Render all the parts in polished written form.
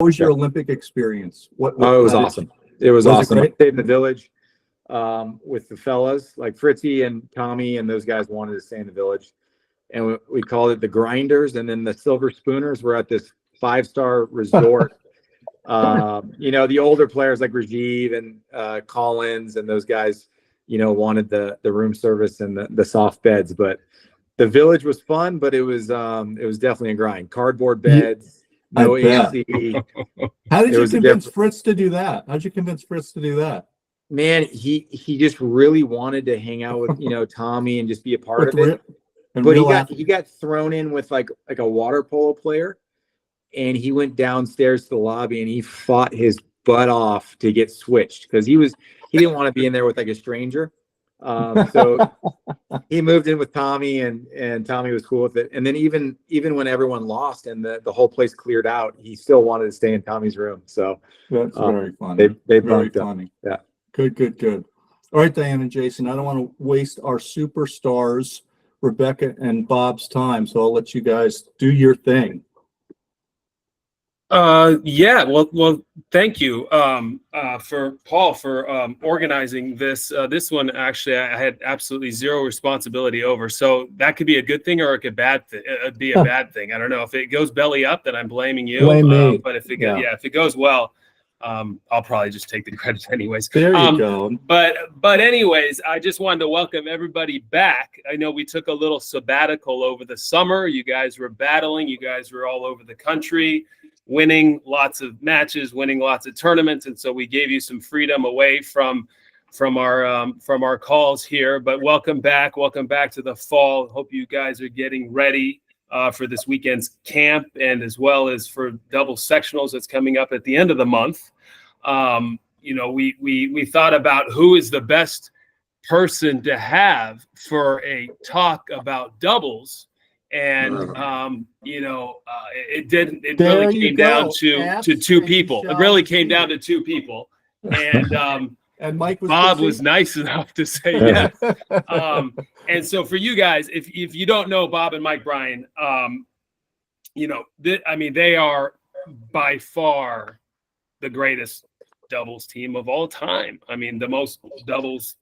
was your Olympic experience? Oh, it was awesome. It was awesome. It I stayed in the village with the fellas, like Fritzy and Tommy, and those guys wanted to stay in the village. And we called it the Grinders. And then the Silver Spooners were at this 5-star resort. The older players like Rajiv and Collins and those guys, wanted the room service and the soft beds. But the village was fun, but it was definitely a grind. Cardboard beds, no AC. How did you convince Fritz to do that? How'd you convince Fritz to do that? Man, he just really wanted to hang out with Tommy and just be a part of it. But he got thrown in with like a water polo player, and he went downstairs to the lobby and he fought his butt off to get switched because he didn't want to be in there with like a stranger. So he moved in with Tommy, and Tommy was cool with it. And then even when everyone lost and the whole place cleared out, he still wanted to stay in Tommy's room. So that's very funny. They very bumped funny. Up. Yeah. Good. All right, Diane and Jason, I don't want to waste our superstars, Rebecca and Bob's time, so I'll let you guys do your thing. Well, thank you for Paul for organizing this. This one actually I had absolutely zero responsibility over, so that could be a good thing or it could be a bad thing. I don't know. If it goes belly up, then I'm blaming you. Blame me. But if it goes well, I'll probably just take the credit anyways. There you go. But anyways, I just wanted to welcome everybody back. I know we took a little sabbatical over the summer. You guys were battling. You guys were all over the country, winning lots of matches, winning lots of tournaments, and so we gave you some freedom away from our calls here. But welcome back to the fall. Hope you guys are getting ready for this weekend's camp, and as well as for double sectionals that's coming up at the end of the month. We thought about who is the best person to have for a talk about doubles, and it really came down to two people. It really came down to two people, and and Mike Bob was nice enough to say yes. And so for you guys, if you don't know Bob and Mike Bryan, they are by far the greatest doubles team of all time. I mean, the most doubles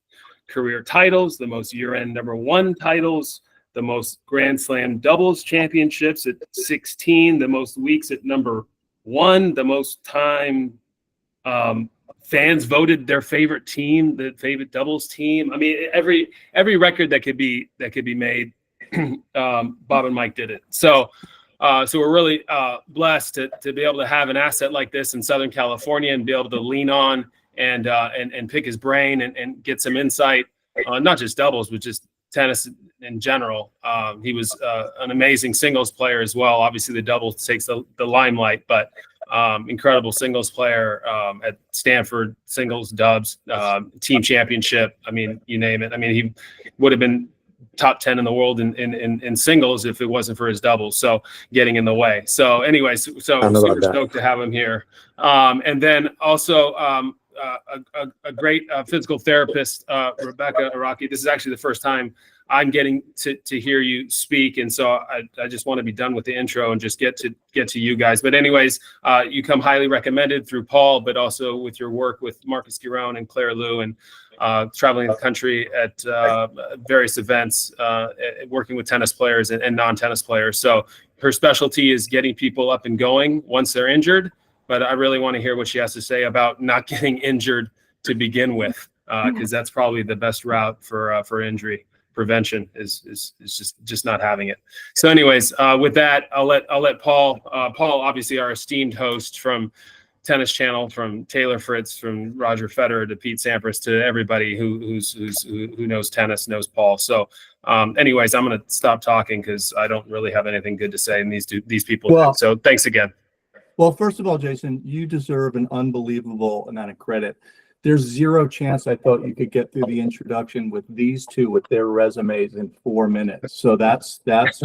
career titles, the most year-end #1 titles, the most Grand Slam doubles championships at 16, the most weeks at #1, the most time fans voted their favorite team, the favorite doubles team. I mean, every record that could be made, Bob and Mike did it. So we're really blessed to be able to have an asset like this in Southern California and be able to lean on and pick his brain and get some insight on not just doubles, but just tennis in general. He was an amazing singles player as well. Obviously, the doubles takes the limelight, but incredible singles player at Stanford, singles, dubs, team championship. I mean, you name it. I mean, he would have been top 10 in the world in singles if it wasn't for his doubles. So getting in the way. So anyways, super stoked to have him here. And then also a great physical therapist, Rebecca Araki. This is actually the first time I'm getting to hear you speak, and so I just want to be done with the intro and just get to you guys. But anyways, you come highly recommended through Paul, but also with your work with Marcus Giron and Claire Lou, and traveling the country at various events, working with tennis players and non-tennis players. So her specialty is getting people up and going once they're injured. But I really want to hear what she has to say about not getting injured to begin with, because that's probably the best route for injury prevention is just not having it. So anyways, with that, I'll let Paul, obviously our esteemed host from Tennis Channel, from Taylor Fritz, from Roger Federer to Pete Sampras, to everybody who knows tennis knows Paul. So anyways, I'm going to stop talking because I don't really have anything good to say, and these people do. So thanks again. Well, first of all, Jason, you deserve an unbelievable amount of credit. There's zero chance I thought you could get through the introduction with these two with their resumes in 4 minutes. So that's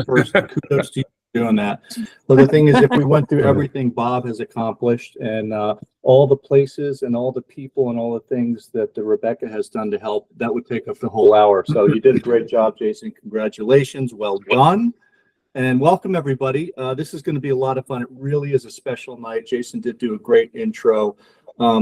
first kudos to you for doing that. But the thing is, if we went through everything Bob has accomplished and all the places and all the people and all the things that Rebecca has done to help, that would take up the whole hour. So you did a great job, Jason. Congratulations. Well done. And welcome, everybody. This is going to be a lot of fun. It really is a special night. Jason did do a great intro.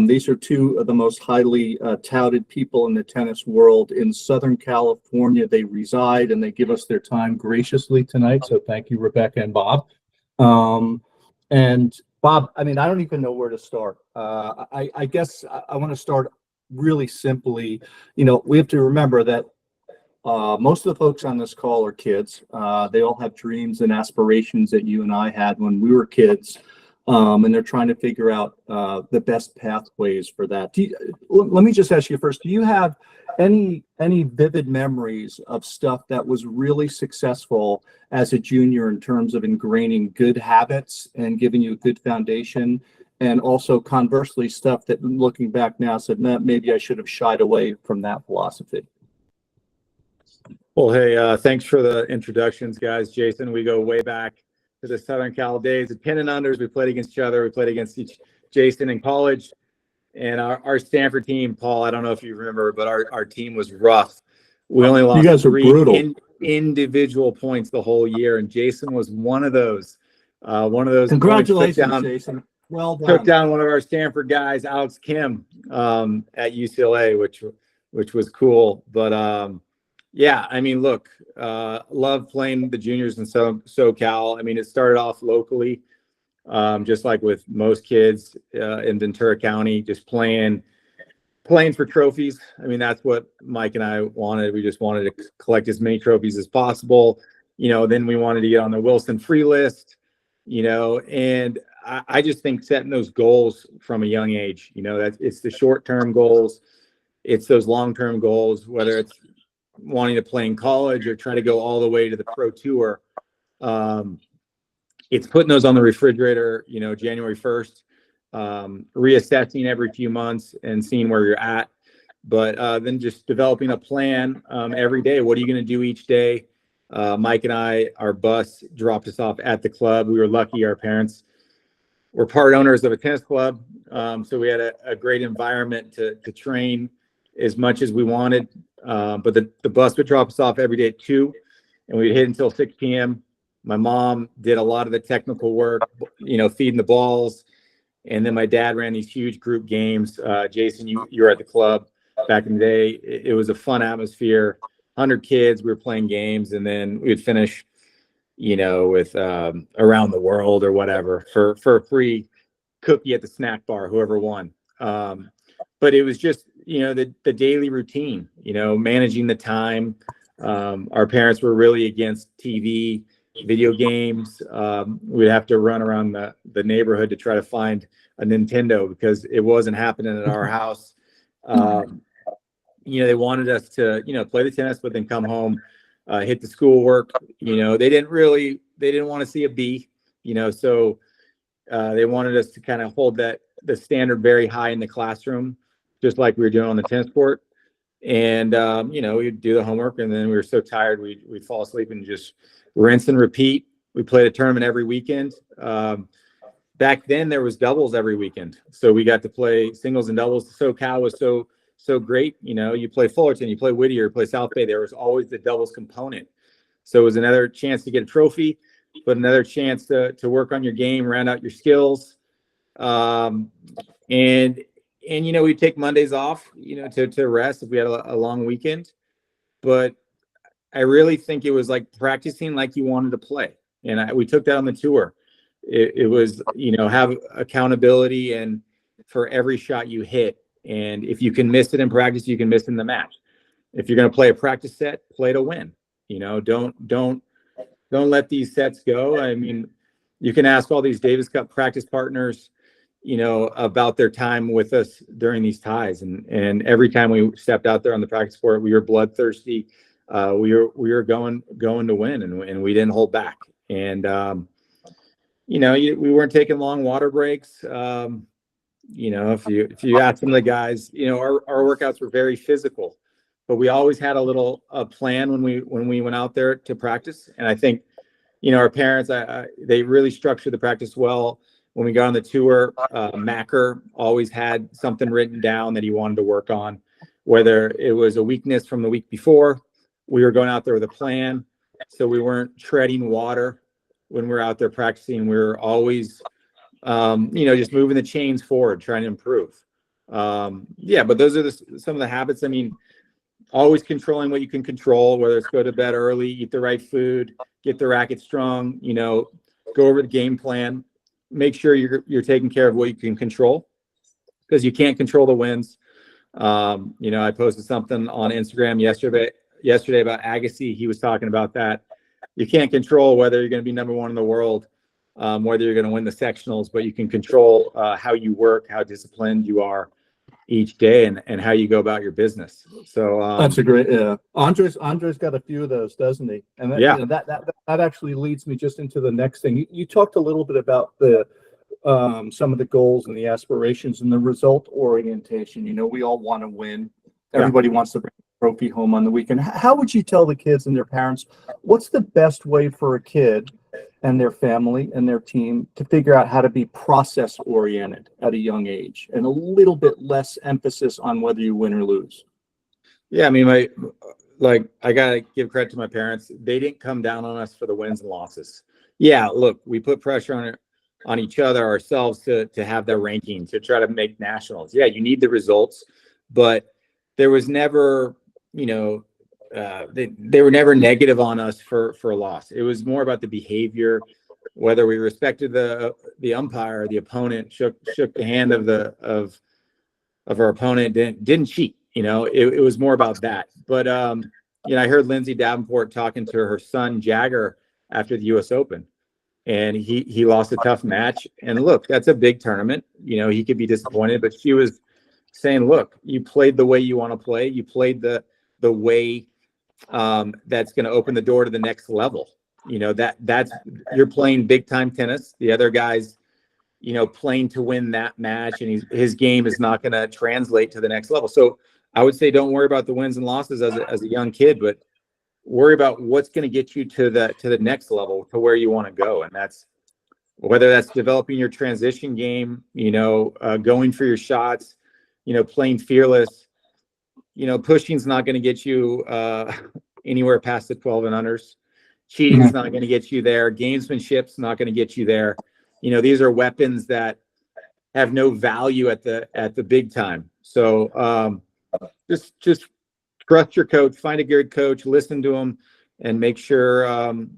These are two of the most highly touted people in the tennis world in Southern California. They reside and they give us their time graciously tonight. So thank you, Rebecca and Bob. And Bob, I mean, I don't even know where to start. I guess I want to start really simply. You know, we have to remember that most of the folks on this call are kids. They all have dreams and aspirations that you and I had when we were kids. And they're trying to figure out the best pathways for that. Let me just ask you first, do you have any vivid memories of stuff that was really successful as a junior in terms of ingraining good habits and giving you a good foundation? And also conversely, stuff that looking back now said, maybe I should have shied away from that philosophy. Well, hey, thanks for the introductions, guys. Jason, we go way back to the Southern Cal days. At 10 and unders, we played against each other. We played against Jason in college. And our Stanford team, Paul, I don't know if you remember, but our team was rough. We only lost you guys were brutal. Individual points the whole year. And Jason was one of those. Congratulations, Jason. Well done. Took down one of our Stanford guys, Alex Kim, at UCLA, which was cool. But yeah, I mean, look, love playing the juniors in SoCal. I mean, it started off locally, just like with most kids in Ventura County, just playing for trophies. I mean, that's what Mike and I wanted. We just wanted to collect as many trophies as possible. You know, then we wanted to get on the Wilson free list, you know, and I just think setting those goals from a young age, you know, that it's the short-term goals. It's those long-term goals, whether it's wanting to play in college or try to go all the way to the pro tour. It's putting those on the refrigerator, you know, January 1st, reassessing every few months and seeing where you're at. But then just developing a plan every day. What are you going to do each day? Mike and I, our bus dropped us off at the club. We were lucky. Our parents were part owners of a tennis club. So we had a great environment to train as much as we wanted. But the bus would drop us off every day at 2, and we'd hit until 6 p.m. My mom did a lot of the technical work, you know, feeding the balls. And then my dad ran these huge group games. Jason, you were at the club back in the day. It was a fun atmosphere. 100 kids, we were playing games, and then we'd finish, you know, with around the world or whatever for a free cookie at the snack bar, whoever won. But it was just, you know, the daily routine, you know, managing the time. Our parents were really against TV, video games. We'd have to run around the neighborhood to try to find a Nintendo because it wasn't happening at our house. You know, they wanted us to, you know, play the tennis, but then come home, hit the schoolwork. You know, they didn't want to see a B, you know, so they wanted us to kind of hold the standard very high in the classroom, just like we were doing on the tennis court. And, you know, we'd do the homework, and then we were so tired, we'd fall asleep and just rinse and repeat. We played a tournament every weekend. Back then there was doubles every weekend. So we got to play singles and doubles. SoCal was so great. You know, you play Fullerton, you play Whittier, you play South Bay. There was always the doubles component. So it was another chance to get a trophy, but another chance to work on your game, round out your skills. And, you know, we'd take Mondays off, you know, to rest if we had a long weekend. But I really think it was like practicing like you wanted to play. And we took that on the tour. It was, you know, have accountability and for every shot you hit. And if you can miss it in practice, you can miss it in the match. If you're going to play a practice set, play to win. You know, don't let these sets go. I mean, you can ask all these Davis Cup practice partners, you know, about their time with us during these ties. And every time we stepped out there on the practice court, we were bloodthirsty. We were going to win, and we didn't hold back. And, you know, we weren't taking long water breaks. You know, if you ask some of the guys, you know, our workouts were very physical, but we always had a plan when we went out there to practice. And I think, you know, our parents, they really structured the practice well. When we got on the tour, Macker always had something written down that he wanted to work on, whether it was a weakness from the week before. We were going out there with a plan, so we weren't treading water when we're out there practicing. We're always, just moving the chains forward, trying to improve. But those are some of the habits. I mean, always controlling what you can control, whether it's go to bed early, eat the right food, get the racket strong, go over the game plan, make sure you're taking care of what you can control, because you can't control the wins. I posted something on Instagram yesterday about Agassi. He was talking about that. You can't control whether you're going to be number one in the world, whether you're going to win the sectionals, but you can control how you work, how disciplined you are each day, and how you go about your business. So that's a great, Andre's got a few of those, doesn't he? And that actually leads me just into the next thing. You talked a little bit about the some of the goals and the aspirations and the result orientation. We all want to win. Everybody wants to bring a trophy home on the weekend. How would you tell the kids and their parents what's the best way for a kid and their family and their team to figure out how to be process oriented at a young age, and a little bit less emphasis on whether you win or lose? Yeah, I mean, I gotta give credit to my parents. They didn't come down on us for the wins and losses. Yeah, look, we put pressure on each other, ourselves, to have their ranking, to try to make nationals. Yeah, you need the results, but there was never, they were never negative on us for a loss. It was more about the behavior, whether we respected the umpire, the opponent, shook the hand of our opponent, didn't cheat. It was more about that. But I heard Lindsay Davenport talking to her son Jagger after the U.S. Open, and he lost a tough match. And look, that's a big tournament. He could be disappointed, but she was saying, look, you played the way you want to play. You played the way that's going to open the door to the next level. That's you're playing big time tennis. The other guy's, playing to win that match, and his game is not going to translate to the next level. So I would say don't worry about the wins and losses as a young kid, but worry about what's going to get you to the next level, to where you want to go. And that's whether that's developing your transition game, going for your shots, playing fearless. Pushing's not going to get you anywhere past the 12 and unders. Cheating's not going to get you there. Gamesmanship's not going to get you there. These are weapons that have no value at the big time. So just trust your coach, find a good coach, listen to him, and make sure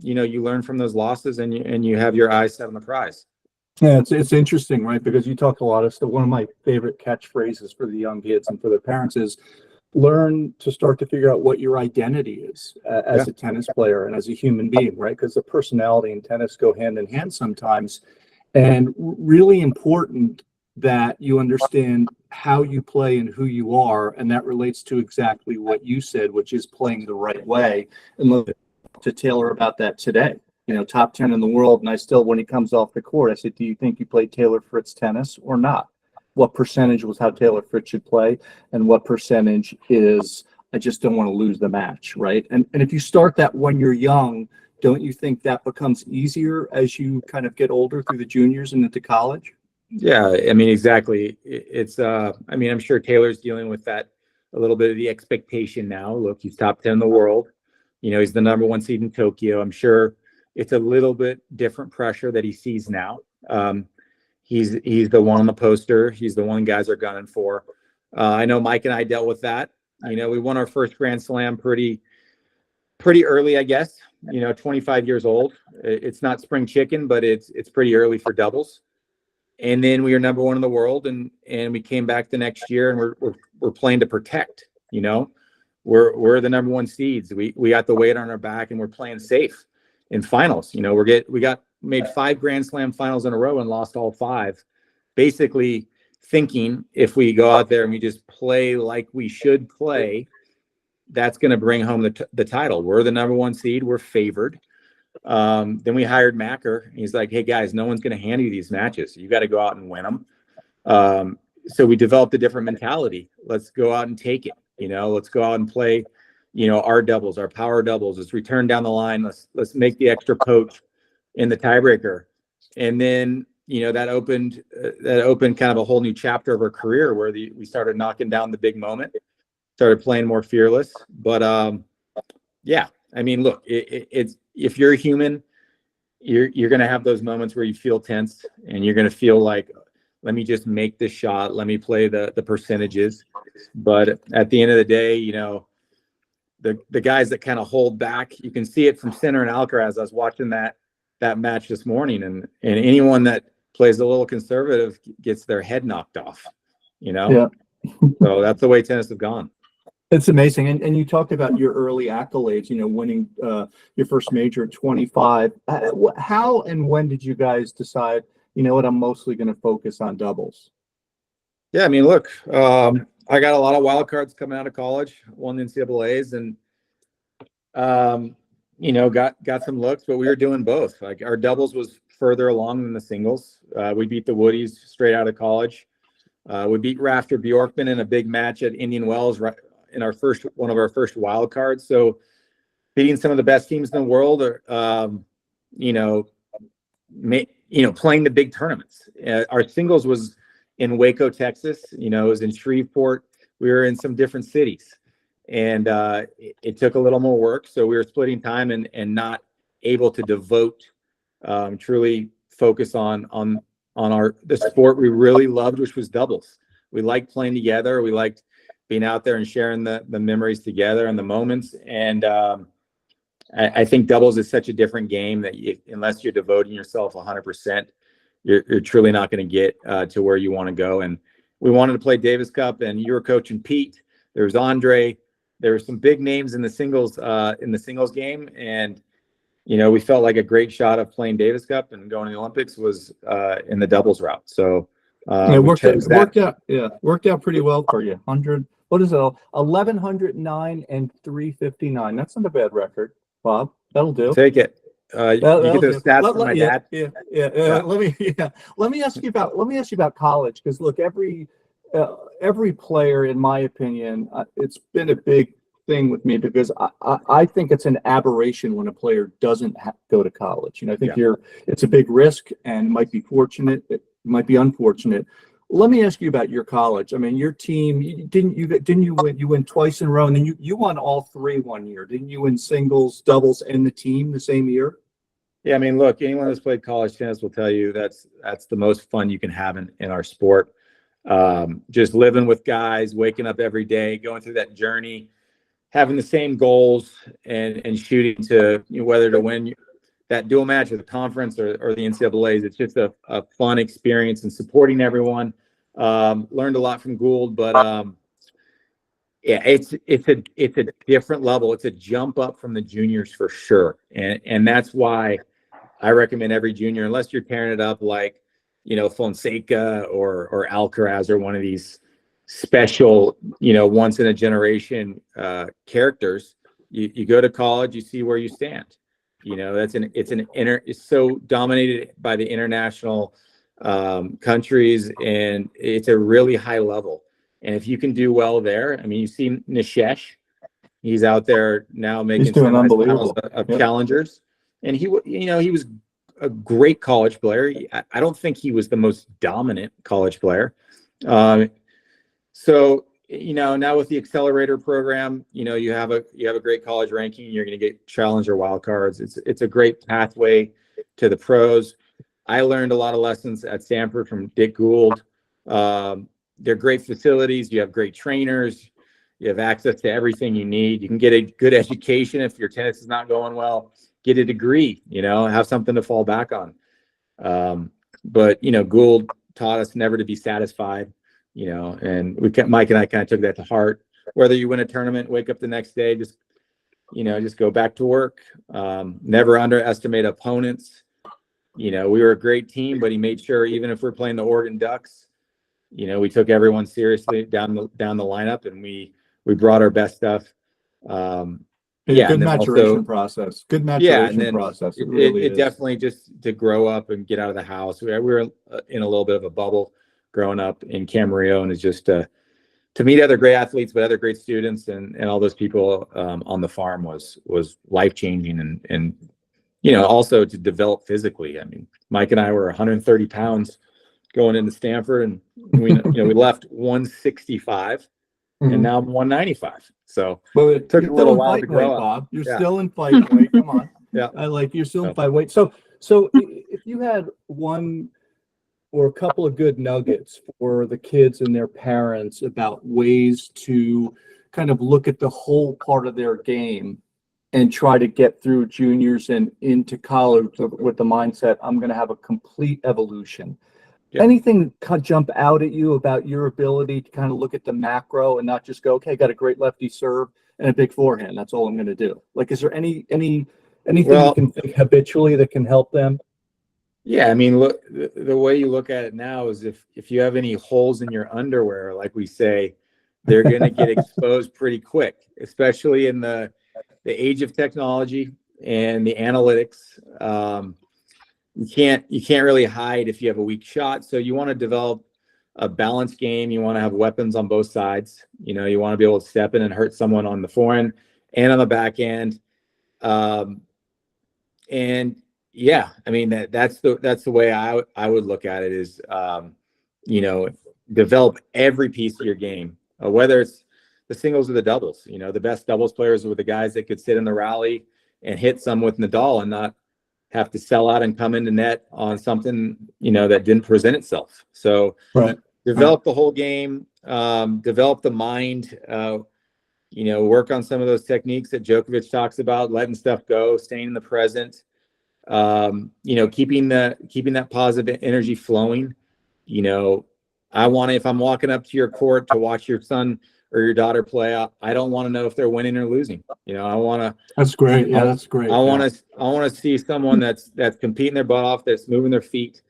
you learn from those losses, and you have your eyes set on the prize. Yeah, it's interesting, right? Because you talk a lot of stuff. One of my favorite catchphrases for the young kids and for the parents is learn to start to figure out what your identity is as a tennis player and as a human being, right? Because the personality and tennis go hand in hand sometimes. And really important that you understand how you play and who you are. And that relates to exactly what you said, which is playing the right way. And look to Taylor about that today. Top 10 in the world. And I still, when he comes off the court, I said, do you think you played Taylor Fritz tennis or not? What percentage was how Taylor Fritz should play? And what percentage is, I just don't want to lose the match, right? And if you start that when you're young, don't you think that becomes easier as you kind of get older through the juniors and into college? Yeah, I mean, exactly. It's, I'm sure Taylor's dealing with that, a little bit of the expectation now. Look, he's top 10 in the world. He's the number one seed in Tokyo. I'm sure it's a little bit different pressure that he sees now. He's the one on the poster. He's the one guys are gunning for. I know Mike and I dealt with that. We won our first Grand Slam pretty early, I guess. 25 years old. It's not spring chicken, but it's pretty early for doubles. And then we were number one in the world, and we came back the next year, and we're playing to protect. We're the number one seeds. We got the weight on our back, and we're playing safe in finals. We got made 5 Grand Slam finals in a row and lost all 5, basically thinking if we go out there and we just play like we should play, that's going to bring home the title. We're the number one seed. We're favored. Then we hired Macker. He's like, hey guys, no one's going to hand you these matches. You got to go out and win them. So we developed a different mentality. Let's go out and take it. Let's go out and play, our doubles, our power doubles. Let's return down the line. Let's make the extra poke in the tiebreaker. And then, that opened kind of a whole new chapter of our career, where we started knocking down the big moment, started playing more fearless. But look, it's if you're a human you're going to have those moments where you feel tense and you're going to feel like, let me just make this shot. Let me play the percentages. But at the end of the day, you know, the guys that kind of hold back, you can see it from Sinner and Alcaraz. I was watching that match this morning, and anyone that plays a little conservative gets their head knocked off, you know? Yeah. So that's the way tennis has gone. It's amazing. And you talked about your early accolades, you know, winning your first major at 25. How and when did you guys decide, you know what, I'm mostly going to focus on doubles? Yeah, I mean, look, I got a lot of wild cards coming out of college, won the NCAAs, and you know, got some looks, but we were doing both. Like our doubles was further along than the singles. We beat the Woodies straight out of college. We beat Rafter Bjorkman in a big match at Indian Wells right in one of our first wild cards. So beating some of the best teams in the world, or you know, playing the big tournaments. Our singles was in Waco, Texas. You know, it was in Shreveport. We were in some different cities, and it took a little more work. So we were splitting time and not able to devote, truly focus on the sport we really loved, which was doubles. We liked playing together. We liked being out there and sharing the memories together and the moments. And I think doubles is such a different game that unless you're devoting yourself 100%, you're truly not going to get to where you want to go. And we wanted to play Davis Cup, and you were coaching Pete. There was Andre. There were some big names in the singles game, and you know, we felt like a great shot of playing Davis Cup and going to the Olympics was in the doubles route. So it worked out pretty well for you. 100. What is it? 1,109 and 359. That's not a bad record, Bob. That'll do. Take it. You get those stats from my dad. Yeah. Let me ask you about college, because look, every player, in my opinion, it's been a big thing with me, because I think it's an aberration when a player doesn't go to college. You know, I think it's a big risk, and might be fortunate, it might be unfortunate. Let me ask you about your college. I mean, your team, didn't you win twice in a row, and then you won all three one year, didn't you? In singles, doubles, and the team the same year? Yeah, I mean, look, anyone that's played college tennis will tell you that's the most fun you can have in our sport. Just living with guys, waking up every day, going through that journey, having the same goals, and shooting to, you know, whether to win that dual match or the conference or the NCAAs. It's just a fun experience, and supporting everyone. Learned a lot from Gould, but yeah, it's a different level. It's a jump up from the juniors for sure, and that's why I recommend every junior, unless you're tearing it up like, you know, Fonseca or Alcaraz or one of these special, you know, once in a generation characters. You go to college, you see where you stand. You know, it's so dominated by the international countries, and it's a really high level. And if you can do well there, I mean, you see Nishesh, he's out there now making semifinals of challengers, and he was a great college player. I don't think he was the most dominant college player. So, you know, now with the accelerator program, you know, you have a great college ranking, you're going to get challenger wild cards. It's a great pathway to the pros. I learned a lot of lessons at Stanford from Dick Gould. They're great facilities. You have great trainers. You have access to everything you need. You can get a good education if your tennis is not going well. Get a degree, you know, have something to fall back on. But, you know, Gould taught us never to be satisfied, you know, and Mike and I kind of took that to heart. Whether you win a tournament, wake up the next day, just go back to work. Never underestimate opponents. You know, we were a great team, but he made sure, even if we're playing the Oregon Ducks, you know, we took everyone seriously down the lineup, and we brought our best stuff. Good maturation process. Good maturation process. It definitely, just to grow up and get out of the house. We were in a little bit of a bubble growing up in Camarillo, and it's just to meet other great athletes, but other great students, and all those people on the farm was life changing, and you know, also to develop physically. I mean, Mike and I were 130 pounds going into Stanford, and we left 165. And now I'm 195. So it took a little while to grow up. Bob. You're still in fight weight. Come on. Yeah. You're still in fight weight. So So if you had one or a couple of good nuggets for the kids and their parents about ways to kind of look at the whole part of their game and try to get through juniors and into college with the mindset, I'm going to have a complete evolution. Yeah. Anything jump out at you about your ability to kind of look at the macro and not just go, okay, got a great lefty serve and a big forehand. That's all I'm going to do. Like, is there anything you can think habitually that can help them? Yeah, I mean, look, the way you look at it now is if you have any holes in your underwear, like we say, they're going to get exposed pretty quick, especially in the age of technology and the analytics. You can't really hide if you have a weak shot. So you want to develop a balanced game. You want to have weapons on both sides. You know, you want to be able to step in and hurt someone on the forehand and on the backhand. And yeah, I mean, that's the way I would look at it is, you know, develop every piece of your game, whether it's the singles or the doubles. You know, the best doubles players were the guys that could sit in the rally and hit some with Nadal and not have to sell out and come into net on something, you know, that didn't present itself. So develop the whole game, develop the mind, you know, work on some of those techniques that Djokovic talks about, letting stuff go, staying in the present, you know, keeping that positive energy flowing. You know, if I'm walking up to your court to watch your son or your daughter play, I don't want to know if they're winning or losing. You know, That's great. Yeah, that's great. I want to see someone that's competing their butt off, that's moving their feet,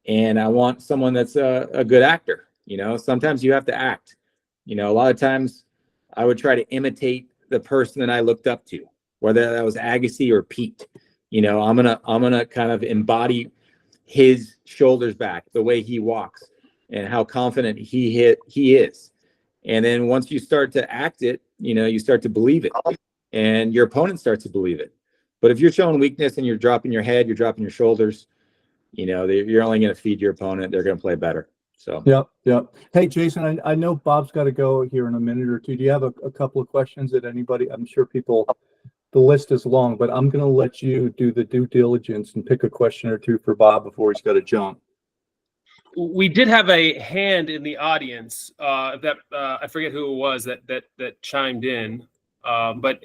and I want someone that's a good actor. You know, sometimes you have to act. You know, a lot of times I would try to imitate the person that I looked up to, whether that was Agassi or Pete. You know, I'm gonna kind of embody his shoulders back, the way he walks, and how confident he is. And then once you start to act it, you know, you start to believe it, and your opponent starts to believe it. But if you're showing weakness and you're dropping your head, you're dropping your shoulders, you know, you're only going to feed your opponent. They're going to play better. So. Yep. Hey, Jason, I know Bob's got to go here in a minute or two. Do you have a couple of questions that anybody? I'm sure the list is long, but I'm going to let you do the due diligence and pick a question or two for Bob before he's got to jump. We did have a hand in the audience that I forget who it was that chimed in, but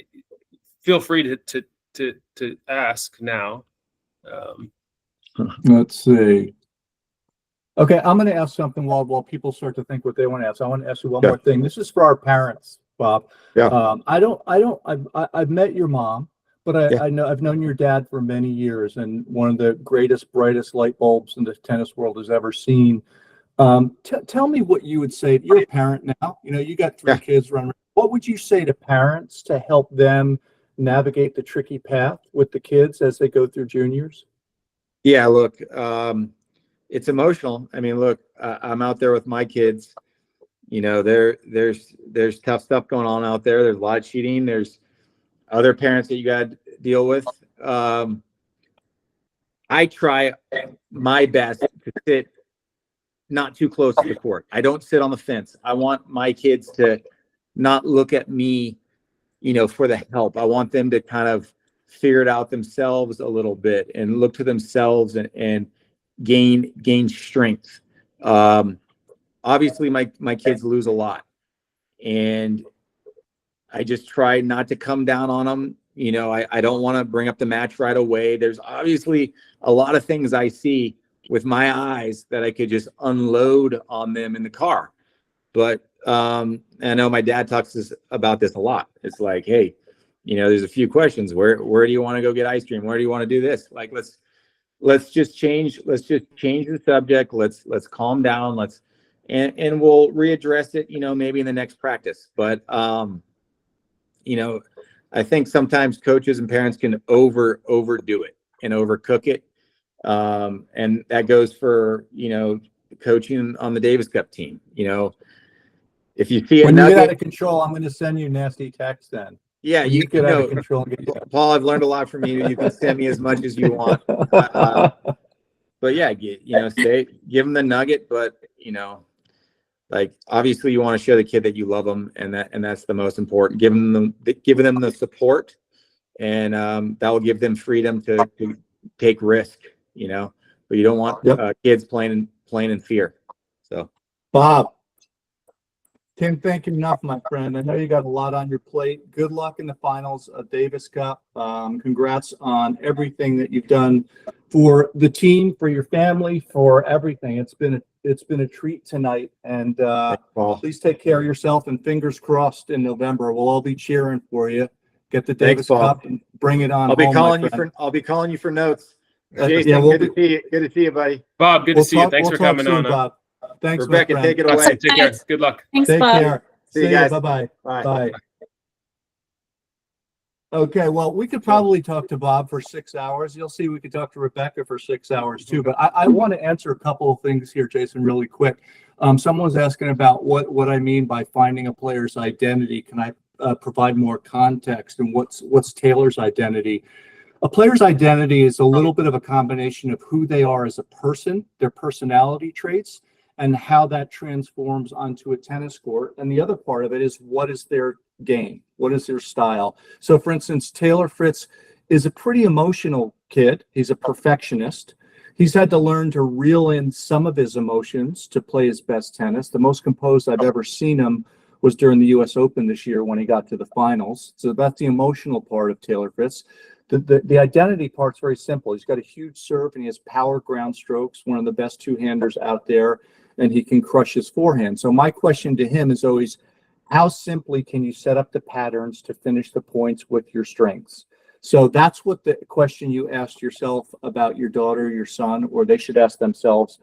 feel free to ask now. Let's see. Okay, I'm going to ask something while people start to think what they want to ask. I want to ask you one more thing. This is for our parents, Bob. Yeah. I've met your mom, but I've known your dad for many years, and one of the greatest, brightest light bulbs in the tennis world has ever seen. Tell me what you would say. You're a parent now. You know, you got three kids running. What would you say to parents to help them navigate the tricky path with the kids as they go through juniors? Yeah, look, it's emotional. I mean, look, I'm out there with my kids. You know, there's tough stuff going on out there. There's a lot of cheating. There's other parents that you got to deal with. I try my best to sit not too close to the court. I don't sit on the fence. I want my kids to not look at me, you know, for the help. I want them to kind of figure it out themselves a little bit and look to themselves and gain strength. Obviously my kids lose a lot, and I just try not to come down on them. You know, I don't want to bring up the match right away. There's obviously a lot of things I see with my eyes that I could just unload on them in the car. But I know my dad talks about this a lot. It's like, hey, you know, there's a few questions. Where do you want to go get ice cream? Where do you want to do this? Like, let's just change the subject. Let's calm down. And we'll readdress it, you know, maybe in the next practice. But you know, I think sometimes coaches and parents can overdo it and overcook it. And that goes for, you know, coaching on the Davis Cup team. You know, if you see when you get out of control, I'm going to send you nasty text then. Yeah, you get out of control. Paul, I've learned a lot from you. You can send me as much as you want. But yeah, you know, give them the nugget. But you know, like obviously you want to show the kid that you love them, and that's the most important. Giving them the support, and that will give them freedom to take risk, but you don't want kids playing in fear. So, Bob, can't thank you enough, my friend. I know you got a lot on your plate. Good luck in the finals of Davis Cup. Congrats on everything that you've done for the team, for your family, for everything. It's been a treat tonight, and please take care of yourself. And fingers crossed in November, we'll all be cheering for you. Get the Davis Cup and bring it on. I'll be calling you for notes. Jason, good to see you. Good to see you, buddy. Bob, good to see you. Thanks for coming soon, on. Bob. Thanks, Rebecca. Take it away. Take care. Good luck. Thanks, Take Bob. care. See you guys. Bye-bye. Bye. Bye. Okay, well, we could probably talk to Bob for 6 hours. You'll see we could talk to Rebecca for 6 hours too. But I want to answer a couple of things here, Jason, really quick. Someone was asking about what I mean by finding a player's identity. Can I provide more context? And what's Taylor's identity? A player's identity is a little bit of a combination of who they are as a person, their personality traits, and how that transforms onto a tennis court. And the other part of it is, what is their game? What is their style? So for instance, Taylor Fritz is a pretty emotional kid. He's a perfectionist. He's had to learn to reel in some of his emotions to play his best tennis. The most composed I've ever seen him was during the US Open this year when he got to the finals. So that's the emotional part of Taylor Fritz. The identity part's very simple. He's got a huge serve and he has power ground strokes, one of the best two-handers out there, and he can crush his forehand. So my question to him is always, how simply can you set up the patterns to finish the points with your strengths? So that's what the question you asked yourself about your daughter, your son, or they should ask themselves,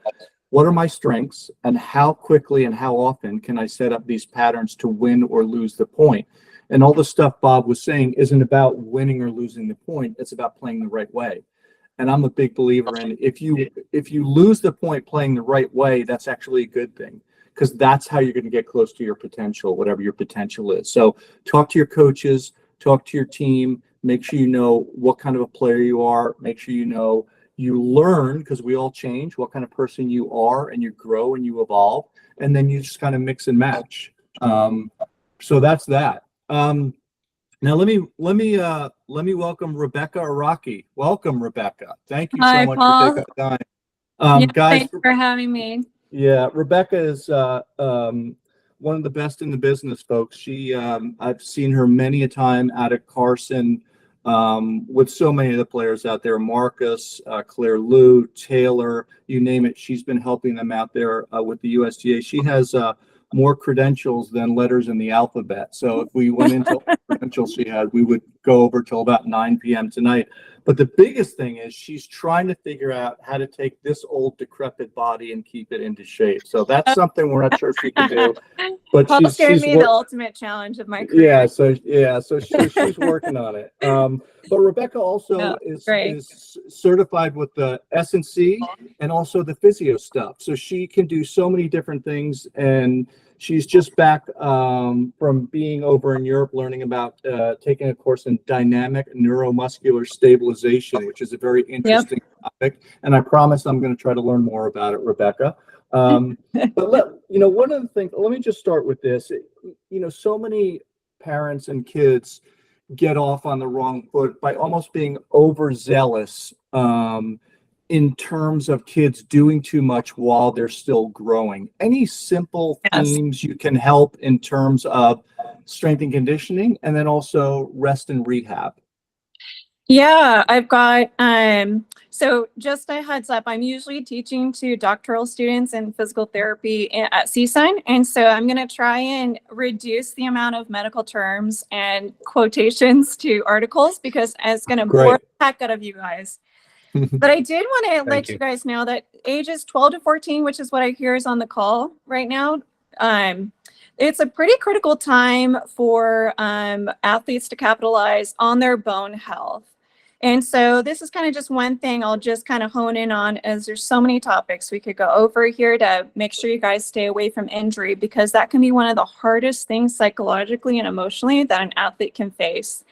what are my strengths and how quickly and how often can I set up these patterns to win or lose the point? And all the stuff Bob was saying isn't about winning or losing the point. It's about playing the right way. And I'm a big believer in if you lose the point playing the right way, that's actually a good thing, because that's how you're going to get close to your potential, whatever your potential is. So talk to your coaches, talk to your team, make sure you know what kind of a player you are, make sure you learn, because we all change, what kind of person you are, and you grow and you evolve, and then you just kind of mix and match. So that's that. Now let me welcome Rebecca Araki. Welcome, Rebecca. Thank you so much Paul. for taking the time. Guys, Thanks for having me. yeah, Rebecca is one of the best in the business, folks. She I've seen her many a time out at Carson with so many of the players out there, Marcus, Claire Liu, Taylor, you name it. She's been helping them out there with the USTA. She has more credentials than letters in the alphabet. So if we went into all the credentials she had, we would go over till about 9 p.m. tonight. But the biggest thing is she's trying to figure out how to take this old decrepit body and keep it into shape. So that's something we're not sure she can do. But Paul she's me the ultimate challenge of my career. So she's working on it. But Rebecca also is certified with the S&C and also the physio stuff. So she can do so many different things, and she's just back from being over in Europe learning about taking a course in dynamic neuromuscular stabilization, which is a very interesting topic. And I promise I'm going to try to learn more about it, Rebecca. But one of the things, let me just start with this. So many parents and kids get off on the wrong foot by almost being overzealous in terms of kids doing too much while they're still growing. Any simple themes you can help in terms of strength and conditioning, and then also rest and rehab? Yeah, I've got, so just a heads up, I'm usually teaching to doctoral students in physical therapy at CSUN. And so I'm going to try and reduce the amount of medical terms and quotations to articles, because it's going to bore the heck out of you guys. But I did want to let you guys know that ages 12 to 14, which is what I hear is on the call right now, it's a pretty critical time for athletes to capitalize on their bone health. And so this is kind of just one thing I'll just kind of hone in on, as there's so many topics we could go over here to make sure you guys stay away from injury, because that can be one of the hardest things psychologically and emotionally that an athlete can face.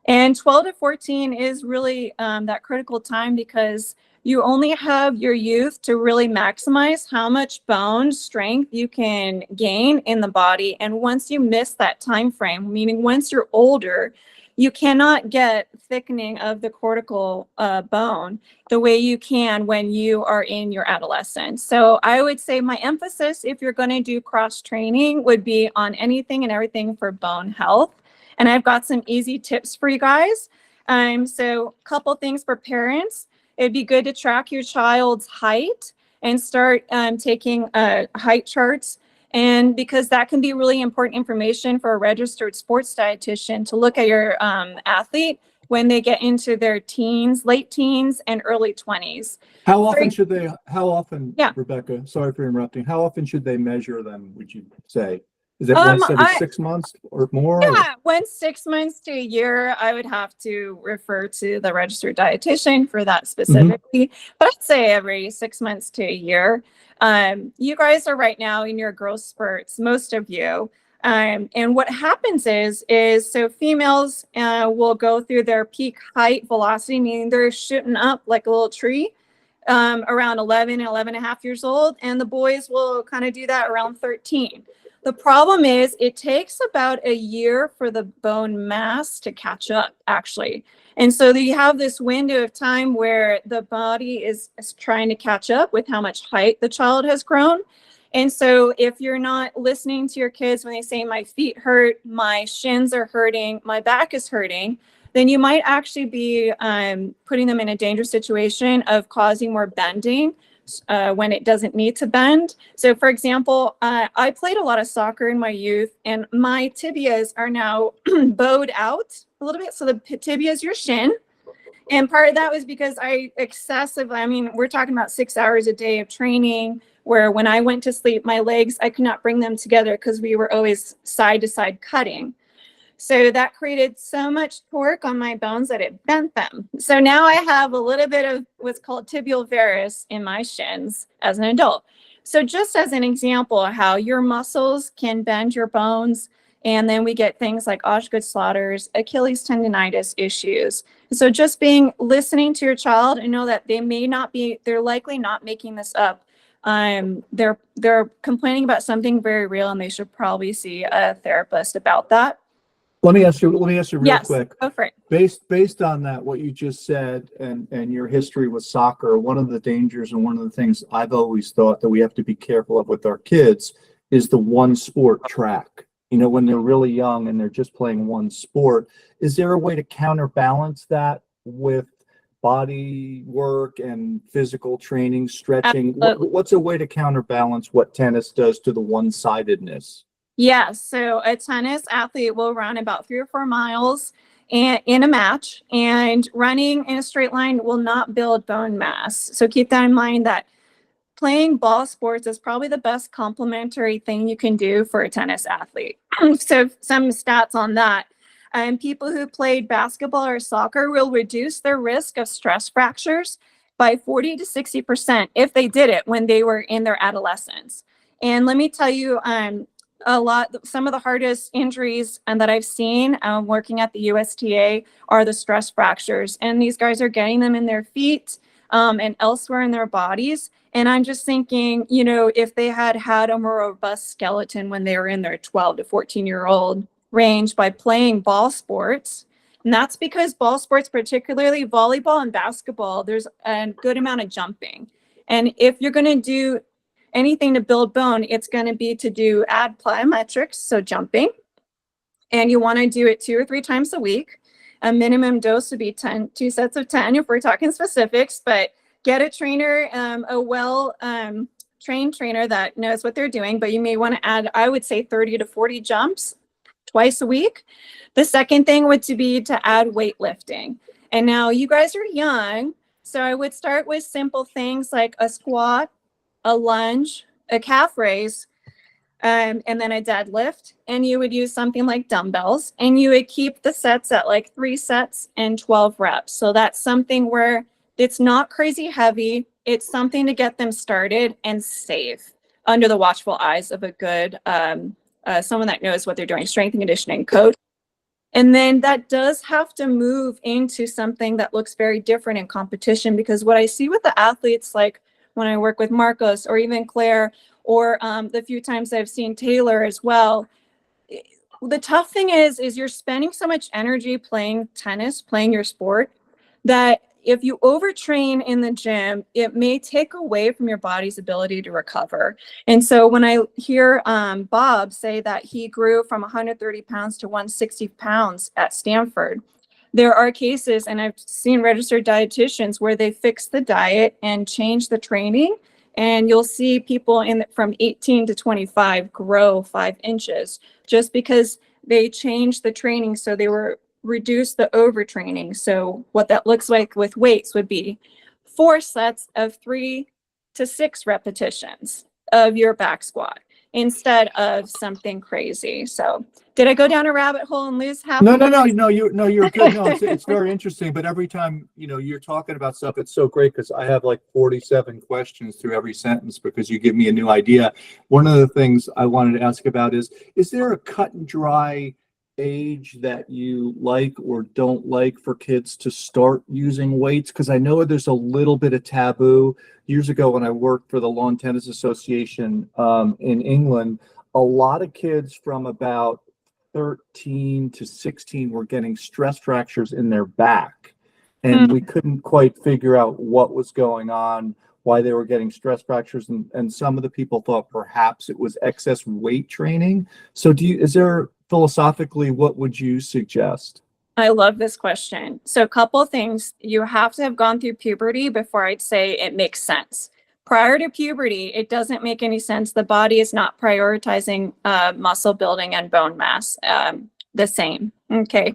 And 12 to 14 is really that critical time, because you only have your youth to really maximize how much bone strength you can gain in the body. And once you miss that time frame, meaning once you're older, you cannot get thickening of the cortical bone the way you can when you are in your adolescence. So I would say my emphasis, if you're going to do cross training, would be on anything and everything for bone health. And I've got some easy tips for you guys. So a couple things for parents. It'd be good to track your child's height and start taking height charts. And because that can be really important information for a registered sports dietitian to look at your athlete when they get into their teens, late teens, and early 20s. How often, Yeah. Rebecca, sorry for interrupting, how often should they measure them, would you say? Is it once every 6 months or more? Yeah, once 6 months to a year, I would have to refer to the registered dietitian for that specifically. But I'd say every 6 months to a year. You guys are right now in your growth spurts, most of you. And what happens is so females will go through their peak height velocity, meaning they're shooting up like a little tree around 11 and a half years old. And the boys will kind of do that around 13. The problem is it takes about a year for the bone mass to catch up, actually. And so you have this window of time where the body is trying to catch up with how much height the child has grown. And so if you're not listening to your kids when they say my feet hurt, my shins are hurting, my back is hurting, then you might actually be putting them in a dangerous situation of causing more bending when it doesn't need to bend. So for example, I played a lot of soccer in my youth, and my tibias are now bowed out a little bit. So the tibia is your shin. And part of that was because we're talking about 6 hours a day of training, where when I went to sleep, my legs, I could not bring them together because we were always side to side cutting. So that created so much torque on my bones that it bent them. So now I have a little bit of what's called tibial varus in my shins as an adult. So just as an example of how your muscles can bend your bones, and then we get things like Osgood-Schlatter's, Achilles tendonitis issues. So just listening to your child and know that they're likely not making this up. They're complaining about something very real, and they should probably see a therapist about that. Let me ask you real quick. Go for it. Based on that, what you just said and your history with soccer, one of the dangers and one of the things I've always thought that we have to be careful of with our kids is the one sport track. When they're really young and they're just playing one sport, is there a way to counterbalance that with body work and physical training, stretching? What's a way to counterbalance what tennis does to the one-sidedness? Yeah, so a tennis athlete will run about 3 or 4 miles in a match, and running in a straight line will not build bone mass. So keep that in mind, that playing ball sports is probably the best complementary thing you can do for a tennis athlete. So some stats on that. People who played basketball or soccer will reduce their risk of stress fractures by 40 to 60% if they did it when they were in their adolescence. And let me tell you, some of the hardest injuries that I've seen working at the USTA are the stress fractures. And these guys are getting them in their feet and elsewhere in their bodies. And I'm just thinking, if they had a more robust skeleton when they were in their 12 to 14-year-old range by playing ball sports, and that's because ball sports, particularly volleyball and basketball, there's a good amount of jumping. And if you're going to do anything to build bone, it's going to be to add plyometrics, so jumping. And you want to do it 2 or 3 times a week. A minimum dose would be 2 sets of 10 if we're talking specifics, but get a trainer, a well-trained trainer that knows what they're doing, but you may want to add, I would say 30 to 40 jumps twice a week. The second thing would be to add weightlifting. And now you guys are young, so I would start with simple things like a squat, a lunge, a calf raise, and then a deadlift. And you would use something like dumbbells, and you would keep the sets at like 3 sets and 12 reps. So that's something where it's not crazy heavy. It's something to get them started and safe under the watchful eyes of a good someone that knows what they're doing, strength and conditioning coach. And then that does have to move into something that looks very different in competition, because what I see with the athletes, like when I work with Marcos or even Claire, or the few times I've seen Taylor as well, the tough thing is you're spending so much energy playing tennis, playing your sport, that if you overtrain in the gym, it may take away from your body's ability to recover. And so when I hear Bob say that he grew from 130 pounds to 160 pounds at Stanford, there are cases, and I've seen registered dietitians where they fix the diet and change the training, and you'll see people from 18 to 25 grow 5 inches just because they changed the training. So they were reduce the overtraining. So what that looks like with weights would be 4 sets of 3 to 6 repetitions of your back squat instead of something crazy. So did I go down a rabbit hole and lose half? No, you're good. No, it's very interesting. But every time, you're talking about stuff, it's so great because I have like 47 questions through every sentence because you give me a new idea. One of the things I wanted to ask about is there a cut and dry age that you like or don't like for kids to start using weights? Because I know there's a little bit of taboo. Years ago when I worked for the Lawn Tennis Association in England, a lot of kids from about 13 to 16 were getting stress fractures in their back, and we couldn't quite figure out what was going on, why they were getting stress fractures, and some of the people thought perhaps it was excess weight training. So is there philosophically, what would you suggest? I love this question. So a couple things. You have to have gone through puberty before I'd say it makes sense. Prior to puberty, it doesn't make any sense. The body is not prioritizing muscle building and bone mass the same. Okay.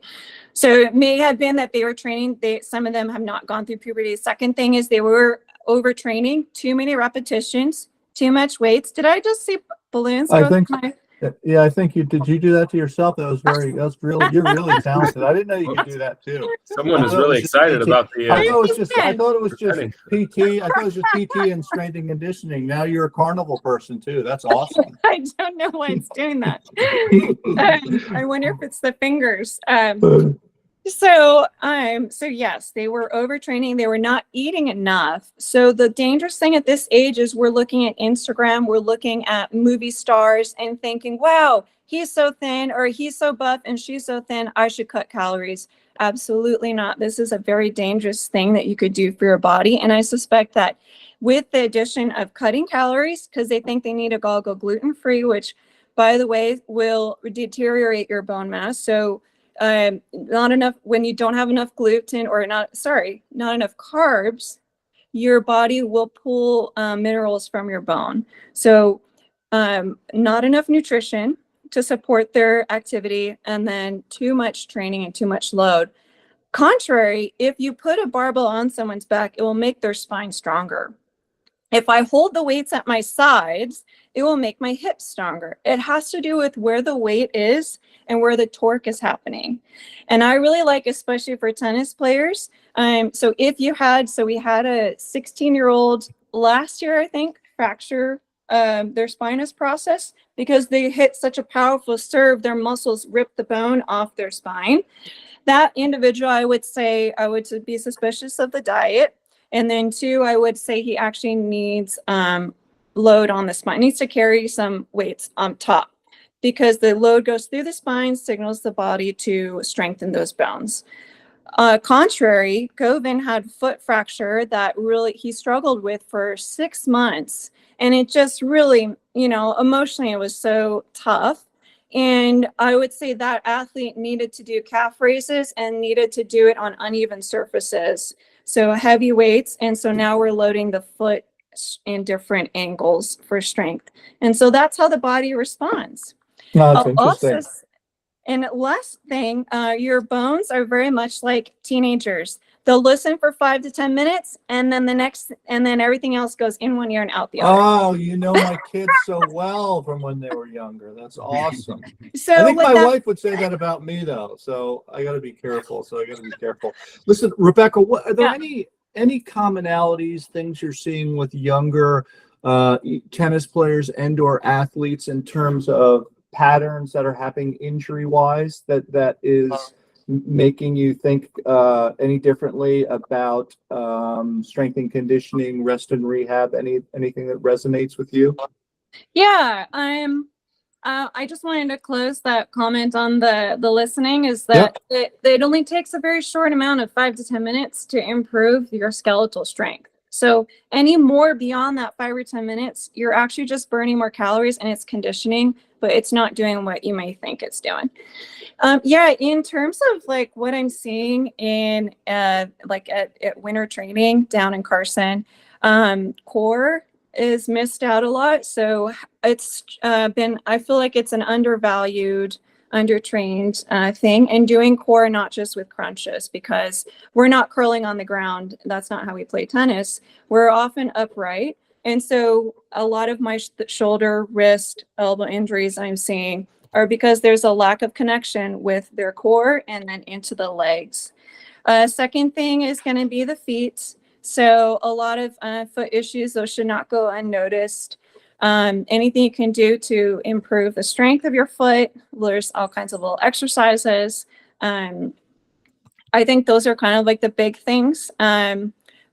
So it may have been that they were training. Some of them have not gone through puberty. Second thing is they were overtraining, too many repetitions, too much weights. Did I just see balloons? I think yeah, I think you did. You do that to yourself? That's really, you're really talented. I didn't know you could do that too. Someone is really excited about the. I thought it was just PT. I thought it was just PT and strength and conditioning. Now you're a carnival person too. That's awesome. I don't know why it's doing that. I wonder if it's the fingers. So yes, they were overtraining. They were not eating enough. So the dangerous thing at this age is we're looking at Instagram, we're looking at movie stars and thinking, wow, he's so thin or he's so buff and she's so thin, I should cut calories. Absolutely not. This is a very dangerous thing that you could do for your body. And I suspect that with the addition of cutting calories, because they think they need to go gluten-free, which by the way, will deteriorate your bone mass. So not enough, when you don't have enough gluten or not enough carbs, your body will pull minerals from your bone. So not enough nutrition to support their activity, and then too much training and too much load. Contrary, if you put a barbell on someone's back, it will make their spine stronger. If I hold the weights at my sides, it will make my hips stronger. It has to do with where the weight is and where the torque is happening. And I really like, especially for tennis players. So we had a 16-year-old last year, I think, fracture their spinous process because they hit such a powerful serve, their muscles ripped the bone off their spine. That individual, I would say, I would be suspicious of the diet. And then 2, I would say he actually needs load on the spine, needs to carry some weights on top because the load goes through the spine, signals the body to strengthen those bones. Contrary, Govin had foot fracture that really he struggled with for 6 months. And it just really, emotionally, it was so tough. And I would say that athlete needed to do calf raises and needed to do it on uneven surfaces. So heavy weights. And so now we're loading the foot in different angles for strength. And so that's how the body responds. No, that's interesting. And last thing, your bones are very much like teenagers. They'll listen for 5 to 10 minutes, and then everything else goes in one ear and out the other. Oh, you know my kids so well from when they were younger. That's awesome. So I think my wife would say that about me, though. So I got to be careful. Listen, Rebecca, are there any commonalities, things you're seeing with younger tennis players and/or athletes in terms of patterns that are happening injury-wise that is making you think any differently about strength and conditioning, rest and rehab, anything that resonates with you? Yeah, I just wanted to close that comment on the listening is that it only takes a very short amount of 5 to 10 minutes to improve your skeletal strength. So any more beyond that 5 or 10 minutes, you're actually just burning more calories and it's conditioning, but it's not doing what you may think it's doing. Yeah, in terms of like what I'm seeing in like at winter training down in Carson, core is missed out a lot. So it's I feel like it's an undervalued, undertrained thing, and doing core not just with crunches, because we're not curling on the ground. That's not how we play tennis. We're often upright. And so a lot of my shoulder, wrist, elbow injuries I'm seeing are because there's a lack of connection with their core and then into the legs. Second thing is going to be the feet. So a lot of foot issues, those should not go unnoticed. Anything you can do to improve the strength of your foot, there's all kinds of little exercises. I think those are kind of like the big things.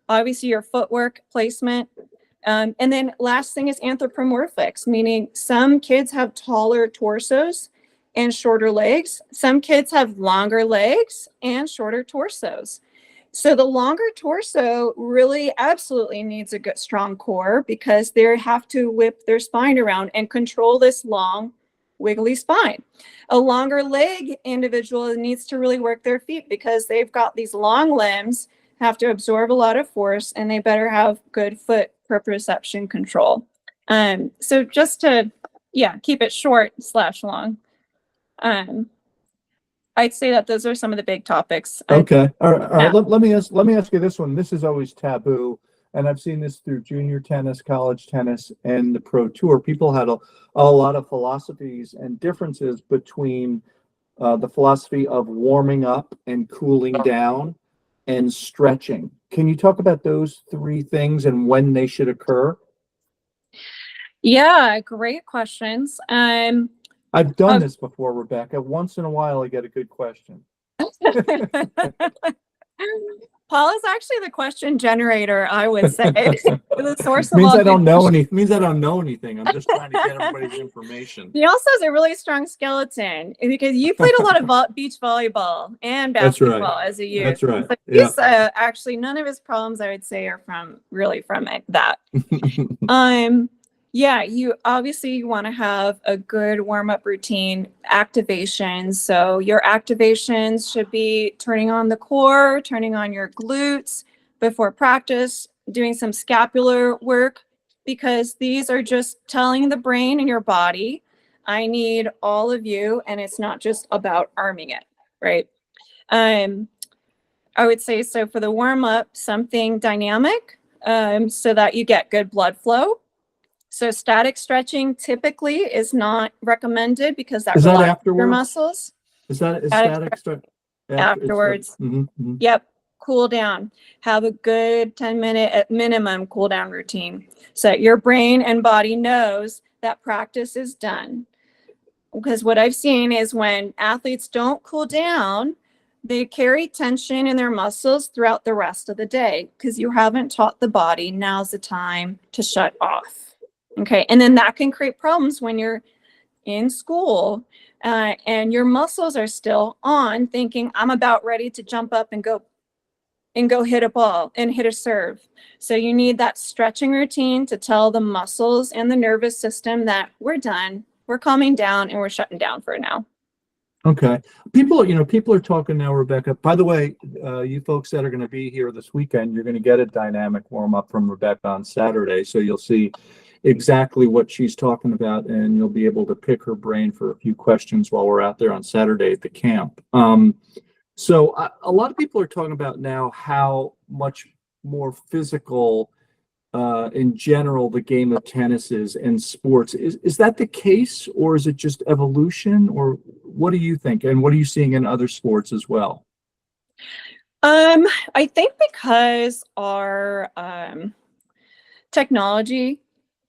Obviously your footwork placement. And then last thing is anthropomorphics, meaning some kids have taller torsos and shorter legs. Some kids have longer legs and shorter torsos. So the longer torso really absolutely needs a good strong core because they have to whip their spine around and control this long wiggly spine. A longer leg individual needs to really work their feet because they've got these long limbs, have to absorb a lot of force, and they better have good foot proprioception control. So just to, keep it short / long. I'd say that those are some of the big topics. Okay. All right. Let me ask you this one. This is always taboo, and I've seen this through junior tennis, college tennis, and the pro tour. People had a lot of philosophies and differences between the philosophy of warming up and cooling down and stretching. Can you talk about those 3 things and when they should occur? Yeah, great questions. I've done this before, Rebecca. Once in a while, I get a good question. Paul is actually the question generator, I would say. The source of means all I don't good know any. Means I don't know anything. I'm just trying to get everybody's information. He also has a really strong skeleton because you played a lot of beach volleyball and basketball as a youth. That's right. So he's actually none of his problems, I would say, are from that. Yeah, you obviously want to have a good warm-up routine, activations. So your activations should be turning on the core, turning on your glutes before practice, doing some scapular work, because these are just telling the brain and your body, I need all of you, and it's not just about arming it, right? I would say, so for the warm-up, something dynamic, so that you get good blood flow. So static stretching typically is not recommended because that relaxes your muscles. Is static stretch afterwards? Yep. Cool down. Have a good 10-minute at minimum cool down routine so that your brain and body knows that practice is done. Because what I've seen is when athletes don't cool down, they carry tension in their muscles throughout the rest of the day because you haven't taught the body now's the time to shut off. Okay, and then that can create problems when you're in school and your muscles are still on, thinking I'm about ready to jump up and go hit a ball and hit a serve. So you need that stretching routine to tell the muscles and the nervous system that we're done, we're calming down, and we're shutting down for now. Okay. People are talking now, Rebecca. By the way, you folks that are going to be here this weekend, you're going to get a dynamic warm-up from Rebecca on Saturday. So you'll see exactly what she's talking about, and you'll be able to pick her brain for a few questions while we're out there on Saturday at the camp. So a lot of people are talking about now how much more physical in general the game of tennis is in sports. Is that the case, or is it just evolution, or what do you think, and what are you seeing in other sports as well? I think because our technology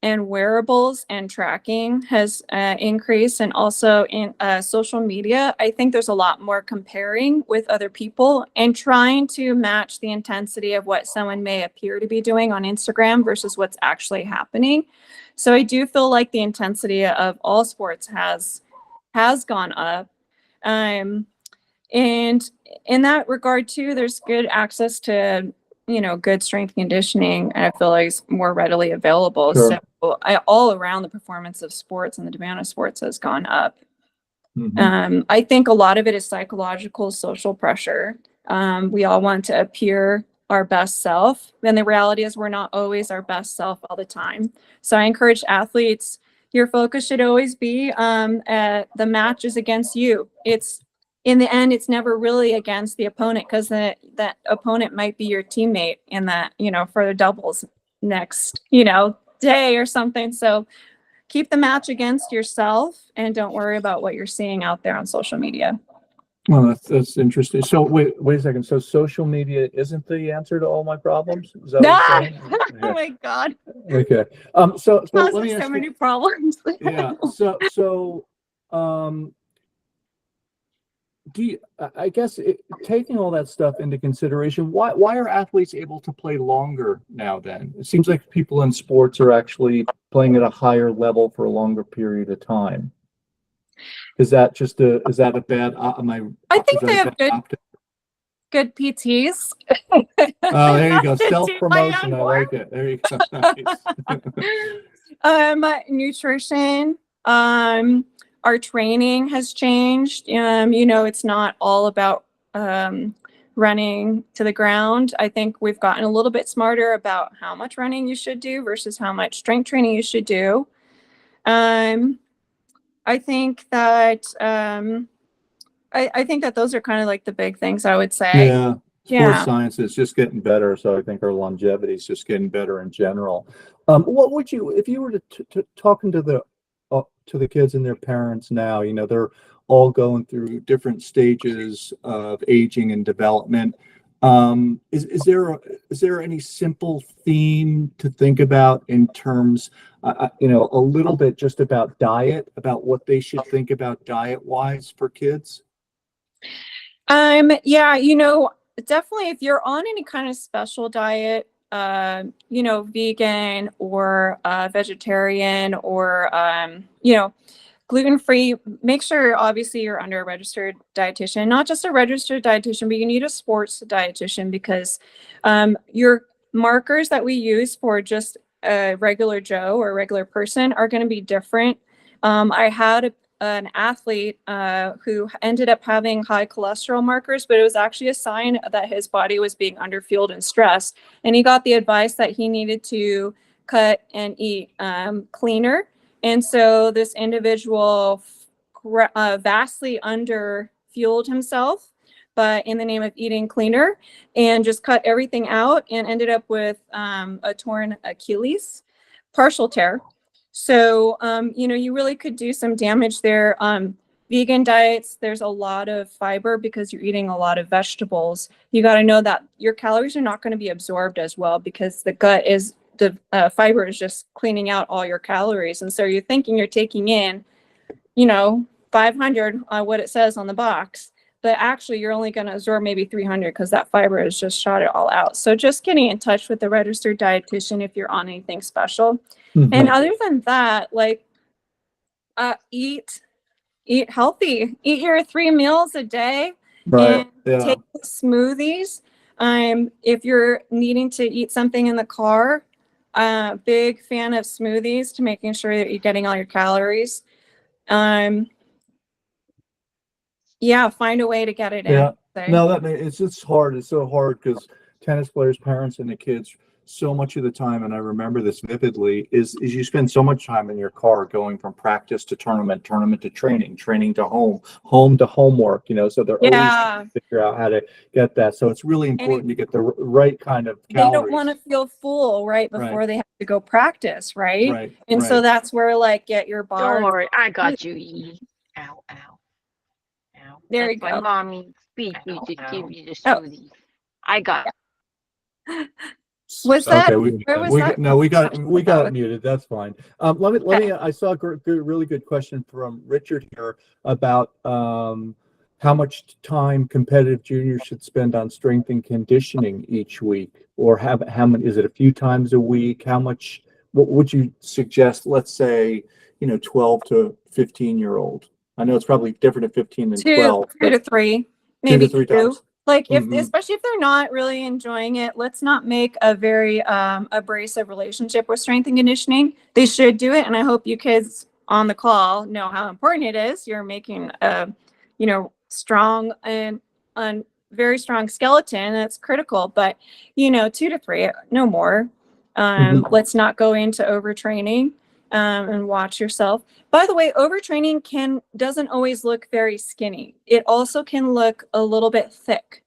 and wearables and tracking has increased, and also in social media, I think there's a lot more comparing with other people and trying to match the intensity of what someone may appear to be doing on Instagram versus what's actually happening. So I do feel like the intensity of all sports has gone up. And in that regard too, there's good access to, good strength conditioning. I feel like it's more readily available. Sure. So all around, the performance of sports and the demand of sports has gone up. Mhm. I think a lot of it is psychological, social pressure. We all want to appear our best self, and the reality is we're not always our best self all the time. So I encourage athletes, your focus should always be at the match is against you. It's in the end, it's never really against the opponent, because that opponent might be your teammate in that, for the doubles next, day or something. So keep the match against yourself and don't worry about what you're seeing out there on social media. Well, that's interesting. So wait a second. So social media isn't the answer to all my problems? Is that what you're saying? Oh Yeah. my God. Okay. So let Causes me ask so you. many problems. Yeah. So do you, I guess taking all that stuff into consideration, why are athletes able to play longer now then? It seems like people in sports are actually playing at a higher level for a longer period of time. Is that a bad, I think is that they a have bad optic? good PTs. Oh, there you go. Not to toot my Self-promotion. own I like it. There you go. Nice. Nutrition. Our training has changed. It's not all about running to the ground. I think we've gotten a little bit smarter about how much running you should do versus how much strength training you should do. I think that I think that those are kind of like the big things I would say. Yeah. Yeah. Sports science is just getting better. So I think our longevity is just getting better in general. What would you, if you were to talking to the kids and their parents now, they're all going through different stages of aging and development. Is there any simple theme to think about in terms, a little bit just about diet, about what they should think about diet wise for kids? Yeah, definitely if you're on any kind of special diet, vegan or vegetarian or gluten-free, make sure obviously you're under a registered dietitian, not just a registered dietitian, but you need a sports dietitian, because your markers that we use for just a regular Joe or a regular person are going to be different. I had an athlete who ended up having high cholesterol markers, but it was actually a sign that his body was being underfueled and stressed. And he got the advice that he needed to cut and eat cleaner. And so this individual vastly underfueled himself, but in the name of eating cleaner, and just cut everything out and ended up with a torn Achilles, partial tear. So, you really could do some damage there. Vegan diets, there's a lot of fiber because you're eating a lot of vegetables. You got to know that your calories are not going to be absorbed as well, because the gut is, the fiber is just cleaning out all your calories. And so you're thinking you're taking in, 500, what it says on the box, but actually you're only going to absorb maybe 300 because that fiber has just shot it all out. So just getting in touch with the registered dietitian if you're on anything special. Mm-hmm. And other than that, like eat healthy, eat your 3 meals a day, Right. and Yeah. take smoothies. If you're needing to eat something in the car, big fan of smoothies to making sure that you're getting all your calories. Yeah, find a way to get it in. Yeah. So. No, it's just hard. It's so hard because tennis players, parents, and the kids, so much of the time, and I remember this vividly, is you spend so much time in your car going from practice to tournament to training to home to homework, so they're always trying to figure out how to get that. So it's really important to get the right kind of calories. They don't want to feel full right before they have to go practice, right? Right. And so that's where, like, get your bar. Don't worry, I got you, E. Ow, ow, ow. There That's you my go. mommy speak me to give you the Oh. smoothie. I got it. Was that, Okay, where was we that? no, we got Oh, it muted. That's fine. Let me. I saw a really good question from Richard here about how much time competitive juniors should spend on strength and conditioning each week, or how many? Is it a few times a week? How much? What would you suggest? Let's say 12 to 15-year-old. I know it's probably different at 15 than 12. two to three, 2 to maybe 3 two. times. Like if, Mhm. especially if they're not really enjoying it, let's not make a very abrasive relationship with strength and conditioning. They should do it, and I hope you kids on the call know how important it is. You're making a, strong and very strong skeleton. That's critical, but 2 to 3, no more. Let's not go into overtraining and watch yourself. By the way, overtraining doesn't always look very skinny. It also can look a little bit thick.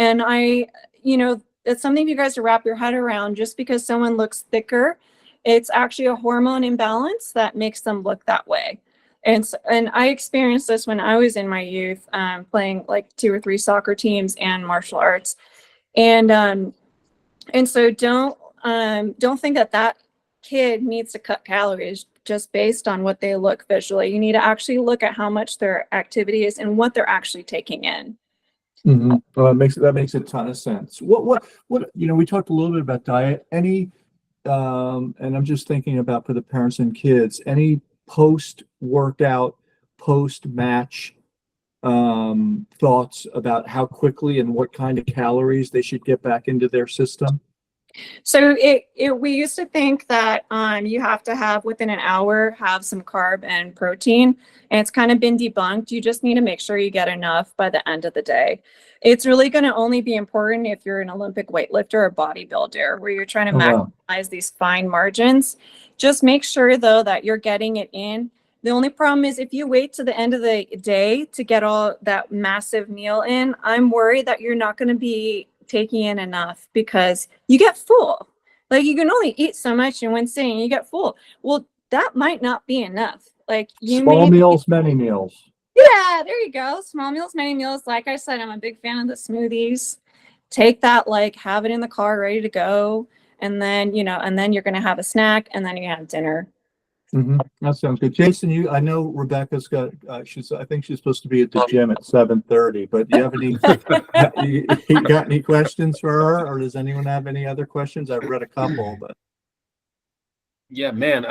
And it's something for you guys to wrap your head around. Just because someone looks thicker, it's actually a hormone imbalance that makes them look that way. And I experienced this when I was in my youth, playing like 2 or 3 soccer teams and martial arts. And so don't think that kid needs to cut calories just based on what they look visually. You need to actually look at how much their activity is and what they're actually taking in. Well, that makes a ton of sense. What we talked a little bit about diet. Any and I'm just thinking about for the parents and kids, any post-workout, post-match thoughts about how quickly and what kind of calories they should get back into their system? So we used to think that you have to have within an hour have some carb and protein, and it's kind of been debunked. You just need to make sure you get enough by the end of the day. It's really going to only be important if you're an Olympic weightlifter or bodybuilder, where you're trying to maximize these fine margins. Just make sure though that you're getting it in. The only problem is if you wait to the end of the day to get all that massive meal in, I'm worried that you're not going to be taking in enough because you get full. Like you can only eat so much in one sitting, you get full. Well, that might not be enough. Like Small meals, many meals. Yeah, there you go. Small meals, many meals. Like I said, I'm a big fan of the smoothies. Take that, have it in the car ready to go. And then, and then you're going to have a snack and then you have dinner. That sounds good. Jason, I know Rebecca's got, I think she's supposed to be at the gym at 7:30, but do you have any, you got any questions for her, or does anyone have any other questions? I've read a couple, but. Yeah, man.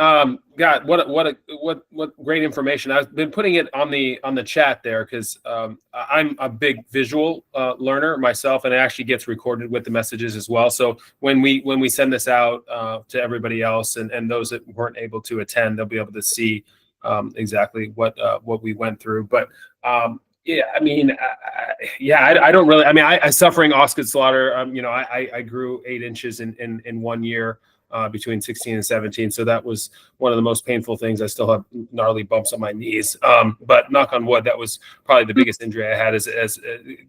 God, what great information. I've been putting it on the chat there because I'm a big visual learner myself, and it actually gets recorded with the messages as well. So when we send this out to everybody else and those that weren't able to attend, they'll be able to see exactly what we went through. But yeah, I mean, I don't really. I mean, I suffering Oscar slaughter. I grew 8 inches in 1 year. Between 16 and 17. So that was one of the most painful things. I still have gnarly bumps on my knees. But knock on wood, that was probably the biggest injury I had as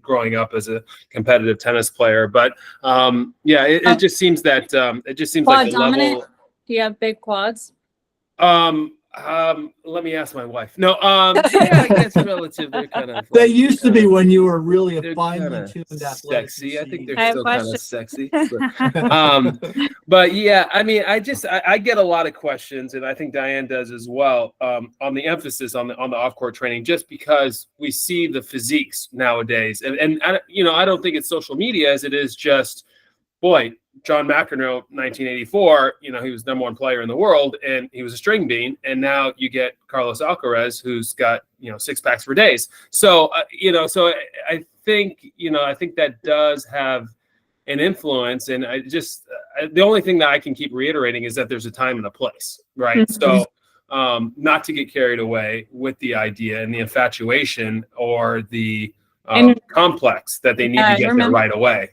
growing up as a competitive tennis player. But it just seems that like the dominant. level. Do you have big quads? Let me ask my wife. No, yeah, I guess relative. They're kind of. They used to be when you were really a they're finely tuned athletic sexy. I think machine. they're still kind of sexy. But yeah, I mean, I get a lot of questions, and I think Diane does as well, on the emphasis on the off-court training, just because we see the physiques nowadays, and I don't think it's social media as it is just, boy, John McEnroe, 1984, he was #1 player in the world and he was a string bean. And now you get Carlos Alcaraz, who's got, 6 packs for days. So, so I think that does have an influence. And I just, the only thing that I can keep reiterating is that there's a time and a place, right? Mm-hmm. So not to get carried away with the idea and the infatuation or the complex that they need to get there right away.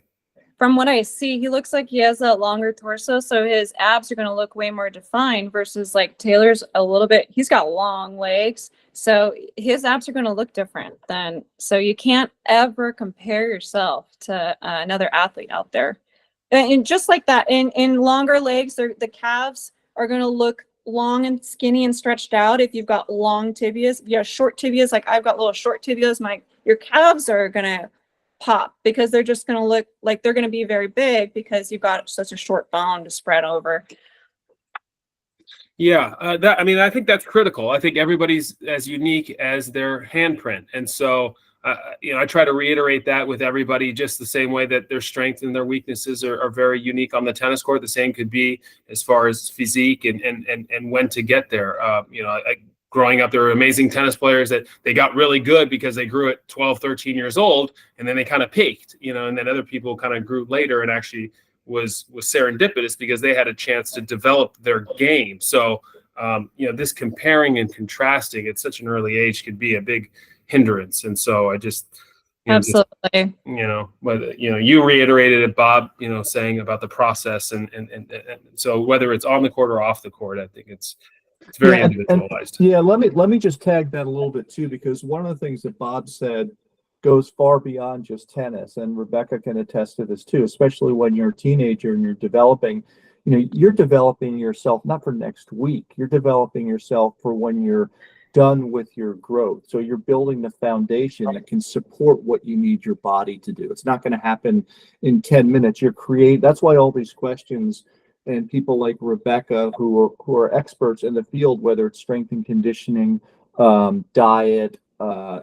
From what I see, he looks like he has a longer torso, so his abs are going to look way more defined versus like Taylor's a little bit, he's got long legs, so his abs are going to look different so you can't ever compare yourself to another athlete out there. And just like that, in longer legs, the calves are going to look long and skinny and stretched out. If you've got long tibias, if you have short tibias, like I've got little short tibias, your calves are going to pop because they're just going to look like they're going to be very big because you've got such a short bone to spread over. Yeah, I mean, I think that's critical. I think everybody's as unique as their handprint. And so, I try to reiterate that with everybody, just the same way that their strengths and their weaknesses are very unique on the tennis court. The same could be as far as physique and when to get there. Growing up, there were amazing tennis players that they got really good because they grew at 12, 13 years old, and then they kind of peaked, and then other people kind of grew later and actually was serendipitous because they had a chance to develop their game. So, this comparing and contrasting at such an early age could be a big hindrance. And so I just, Absolutely. whether, you reiterated it, Bob, saying about the process. And so whether it's on the court or off the court, I think it's very individualized. Let me just tag that a little bit too, because one of the things that Bob said goes far beyond just tennis, and Rebecca can attest to this too, especially when you're a teenager and you're developing, you're developing yourself not for next week, you're developing yourself for when you're done with your growth. So you're building the foundation that can support what you need your body to do. It's not going to happen in 10 minutes. That's why all these questions and people like Rebecca who are experts in the field, whether it's strength and conditioning, diet,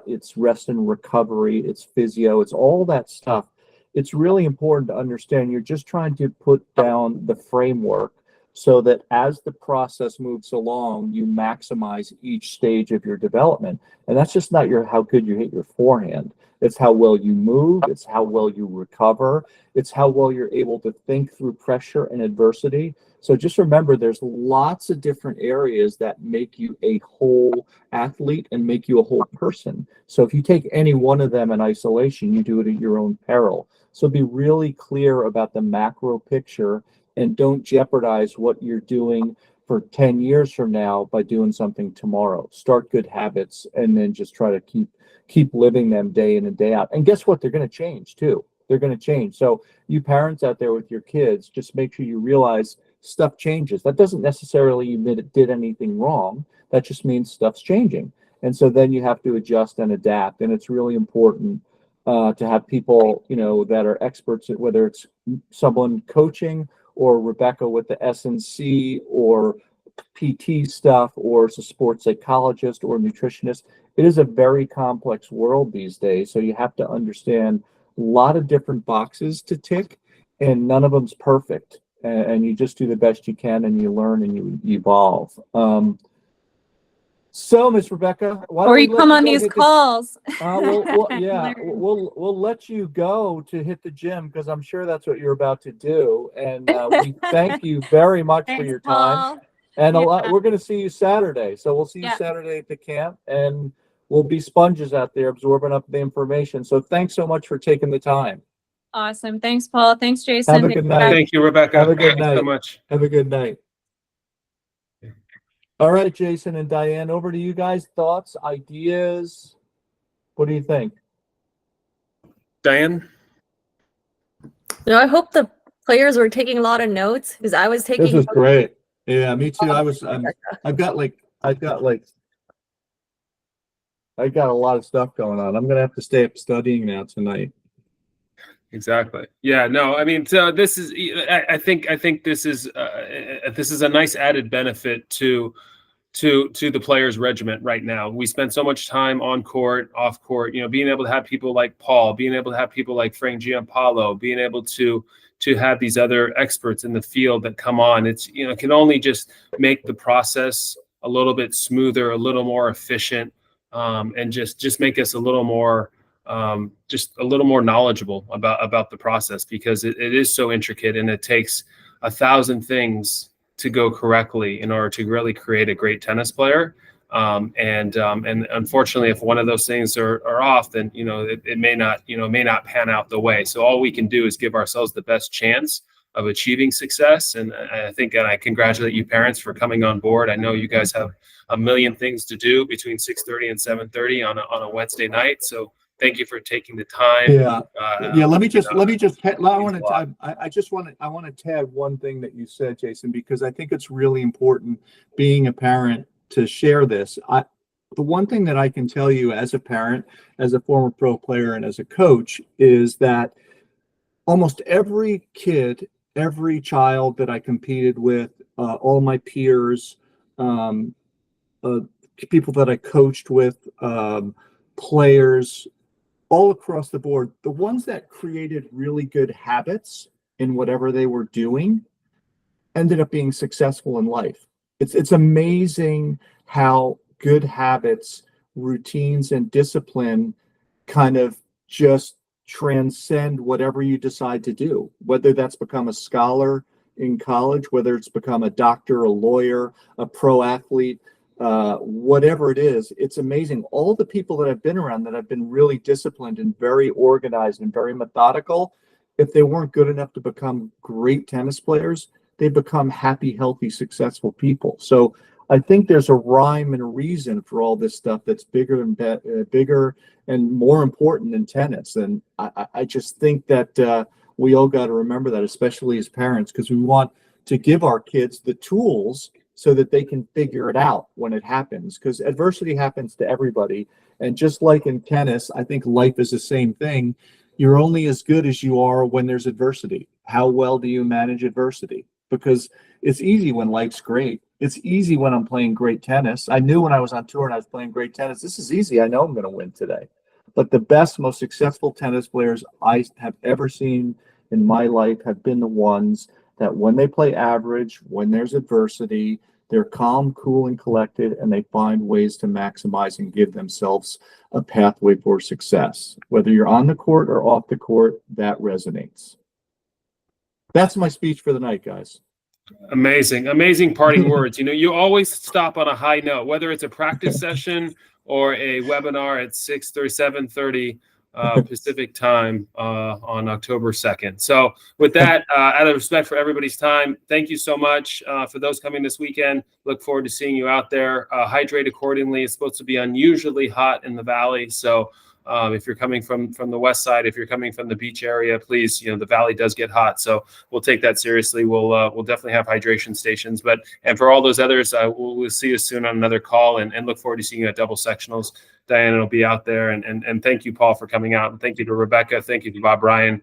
it's rest and recovery, it's physio, it's all that stuff. It's really important to understand you're just trying to put down the framework so that as the process moves along, you maximize each stage of your development. And that's just not how good you hit your forehand. It's how well you move, it's how well you recover, it's how well you're able to think through pressure and adversity. So just remember, there's lots of different areas that make you a whole athlete and make you a whole person. So if you take any one of them in isolation, you do it at your own peril. So be really clear about the macro picture and don't jeopardize what you're doing for 10 years from now by doing something tomorrow. Start good habits and then just try to keep living them day in and day out. And guess what? They're going to change too. They're going to change. So you parents out there with your kids, just make sure you realize stuff changes. That doesn't necessarily mean it did anything wrong. That just means stuff's changing. And so then you have to adjust and adapt. And it's really important to have people, that are experts, whether it's someone coaching or Rebecca with the S&C or PT stuff, or it's a sports psychologist or nutritionist. It is a very complex world these days. So you have to understand a lot of different boxes to tick, and none of them's perfect. And you just do the best you can, and you learn and you evolve. So, Miss Rebecca, why don't or you come on these calls. We'll let you go to hit the gym, because I'm sure that's what you're about to do. And we thank you very much for your time. Paul. And we're going to see you Saturday. So we'll see you Saturday at the camp, and we'll be sponges out there absorbing up the information. So thanks so much for taking the time. Awesome. Thanks, Paul. Thanks, Jason. Have a good night. Thank you, Rebecca. Have a good Thanks night. so much. Have a good night. All right, Jason and Diane, over to you guys. Thoughts, ideas? What do you think? Diane? I hope the players were taking a lot of notes, because I was taking. This was great. Yeah, me too. I've got a lot of stuff going on. I'm gonna have to stay up studying now tonight. Exactly. Yeah. No. I mean, so this is. I think this is a nice added benefit to the players' regiment right now. We spend so much time on court, off court. Being able to have people like Paul, being able to have people like Frank Giampaolo, being able to have these other experts in the field that come on. It's can only just make the process a little bit smoother, a little more efficient, and just make us a little more. Just a little more knowledgeable about the process, because it is so intricate, and it takes 1,000 things to go correctly in order to really create a great tennis player. And unfortunately, if one of those things are off, then it may not pan out the way. So all we can do is give ourselves the best chance of achieving success. And I congratulate you parents for coming on board. I know you guys have a million things to do between 6:30 and 7:30 on a Wednesday night. So thank you for taking the time. Yeah. I want to tag one thing that you said, Jason, because I think it's really important, being a parent, to share this. The one thing that I can tell you as a parent, as a former pro player, and as a coach is that almost every kid, every child that I competed with, all my peers, um, people that I coached with, players, all across the board, the ones that created really good habits in whatever they were doing ended up being successful in life. It's amazing how good habits, routines, and discipline kind of just transcend whatever you decide to do, whether that's become a scholar in college, whether it's become a doctor, a lawyer, a pro athlete, whatever it is. It's amazing. All the people that I've been around that have been really disciplined and very organized and very methodical, if they weren't good enough to become great tennis players, they become happy, healthy, successful people. So I think there's a rhyme and a reason for all this stuff that's bigger and bigger and more important than tennis. And I just think that we all got to remember that, especially as parents, because we want to give our kids the tools so that they can figure it out when it happens, because adversity happens to everybody. And just like in tennis, I think life is the same thing. You're only as good as you are when there's adversity. How well do you manage adversity? Because it's easy when life's great. It's easy when I'm playing great tennis. I knew when I was on tour and I was playing great tennis, this is easy. I know I'm going to win today. But the best, most successful tennis players I have ever seen in my life have been the ones that when they play average, when there's adversity, they're calm, cool, and collected, and they find ways to maximize and give themselves a pathway for success. Whether you're on the court or off the court, that resonates. That's my speech for the night, guys. Amazing parting words. You know, you always stop on a high note, whether it's a practice session or a webinar at 6:30, 7:30 Pacific time on October 2nd. So with that, out of respect for everybody's time, thank you so much for those coming this weekend. Look forward to seeing you out there. Hydrate accordingly. It's supposed to be unusually hot in the valley. So if you're coming from the west side, if you're coming from the beach area, please, the valley does get hot. So we'll take that seriously. We'll definitely have hydration stations. And for all those others, we'll see you soon on another call and look forward to seeing you at double sectionals. Diana will be out there. And thank you, Paul, for coming out. And thank you to Rebecca. Thank you to Bob Bryan.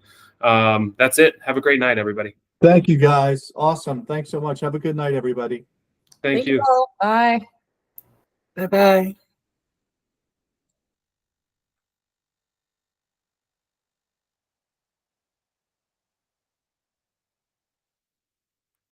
That's it. Have a great night, everybody. Thank you, guys. Awesome. Thanks so much. Have a good night, everybody. Thank you. Paul. Bye. Bye-bye.